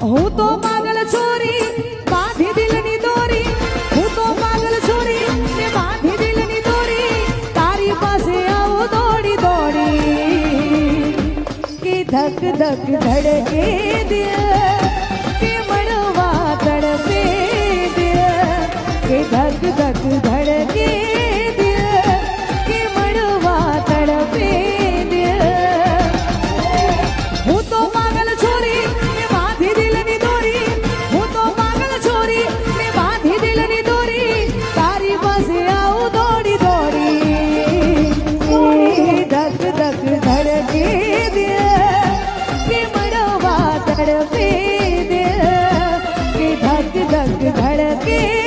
હું તો પાગલ છોરી બાંધી દિલની દોરી હું તો પાગલ છોરી ને બાંધી દિલની દોરી તારી પાસે આવું દોડી દોડી કે ધક ધક ધડકે દિલ કે મળવા તડપે દિલ કે ધક ધક ધડકે દિલ કે મળવા તડપે દિલ હું તો પાગલ છોરી धड़के